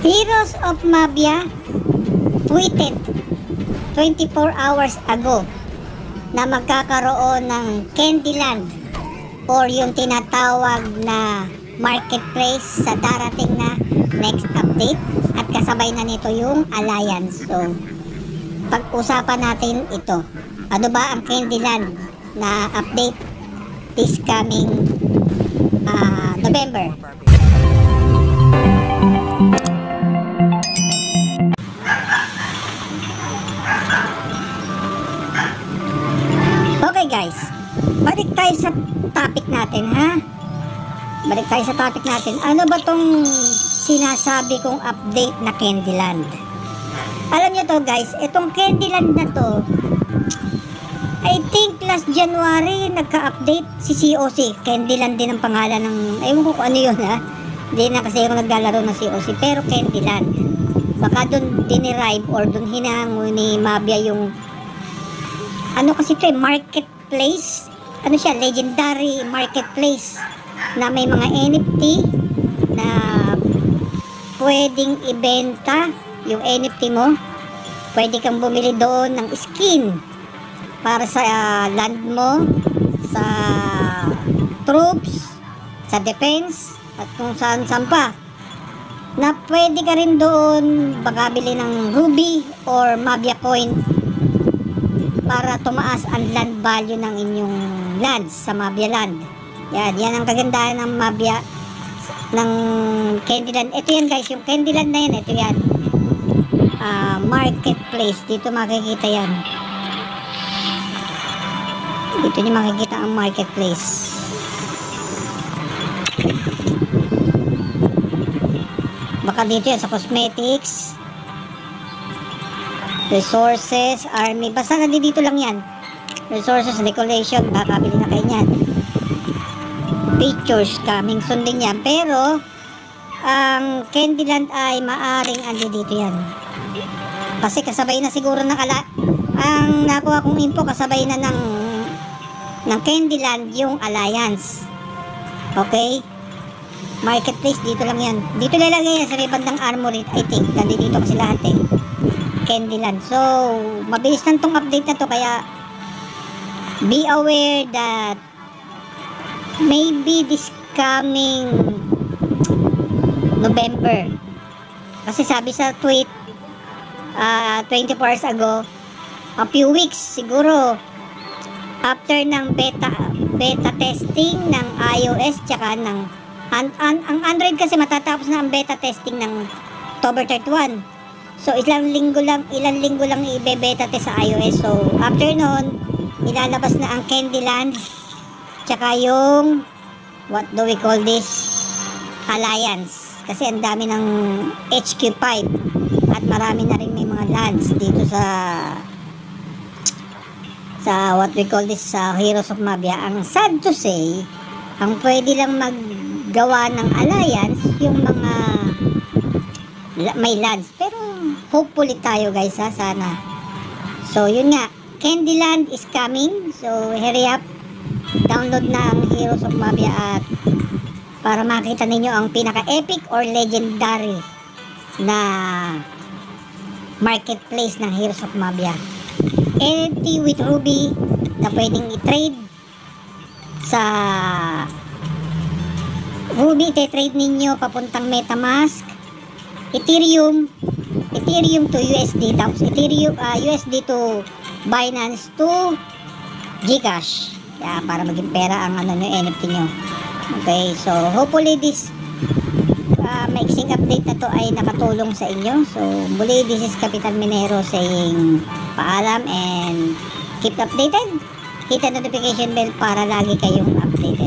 Heroes of Mabia tweeted 24 hours ago na magkakaroon ng Candyland or yung tinatawag na marketplace sa darating na next update, at kasabay na nito yung Alliance. So pag-usapan natin ito. Ano ba ang Candyland na update this coming November? Okay guys, balik tayo sa topic natin, ha? Balik tayo sa topic natin. Ano ba tong sinasabi kong update na Candyland? Alam nyo to guys, itong Candyland na to, I think last January nagka-update si COC. Candyland din ang pangalan ng, ewan ko kung ano yun, ha? Hindi na kasi ako naglalaro ng COC, pero Candyland. Baka dun dinerive or dun hinango ni Mabia yung ano kasi ito marketplace. Ano siya, legendary marketplace na may mga NFT na pwedeng ibenta yung NFT mo. Pwede kang bumili doon ng skin para sa land mo, sa troops, sa defense, at kung saan pa. Na pwede ka rin doon magabili ng ruby or Mabia coin para tumaas ang land value ng inyong lands sa Mabia land. Yan ang kagandahan ng Mabia, ng Candyland. Ito yan guys, yung Candyland na yan, ito yan. Marketplace, dito makikita yan. Dito nyo makikita ang marketplace. Baka dito yan sa cosmetics, resources, army, basta dito lang yan. Resources, decoration, kakabili na kayo yan. Pictures, coming soon din yan. Pero ang Candyland ay maaring dito yan. Kasi kasabay na siguro ng ang nakuha kong info, kasabay na ng Candyland yung Alliance. Okay? Marketplace, dito lang yan. Dito lalagay yan sa may bandang armory, I think. Nandito kasi lahat eh. Candyland. So, mabilis lang tong update na to, kaya be aware that maybe this coming November, kasi sabi sa tweet 24 hours ago, a few weeks siguro after ng beta testing ng iOS tsaka ng ang Android, kasi matatapos na ang beta testing ng October 31. So ilang linggo lang i-beta test sa iOS. So after nun, ilalabas na ang Candyland tsaka yung what do we call this, Alliance, kasi ang dami ng HQ5 at marami na rin may mga lands dito sa what we call this, sa Heroes of Mabia. Ang sad to say, ang pwede lang maggawa ng Alliance yung mga may lands, pero hopefully tayo guys, ha, sana. So yun nga, Candyland is coming, so hurry up, download na ang Heroes of Mabia at para makita ninyo ang pinaka epic or legendary na marketplace ng Heroes of Mabia. NFT with ruby na pwedeng i-trade sa ruby, i-trade ninyo papuntang MetaMask, Ethereum to USD, tapos Ethereum USD to Binance to Gcash, para maging pera ang NFT nyo. Okay, so hopefully this mixing update na to ay nakatulong sa inyo. So muli, this is Kapitan Minero saying paalam and keep updated. Hit the notification bell para lagi kayong updated.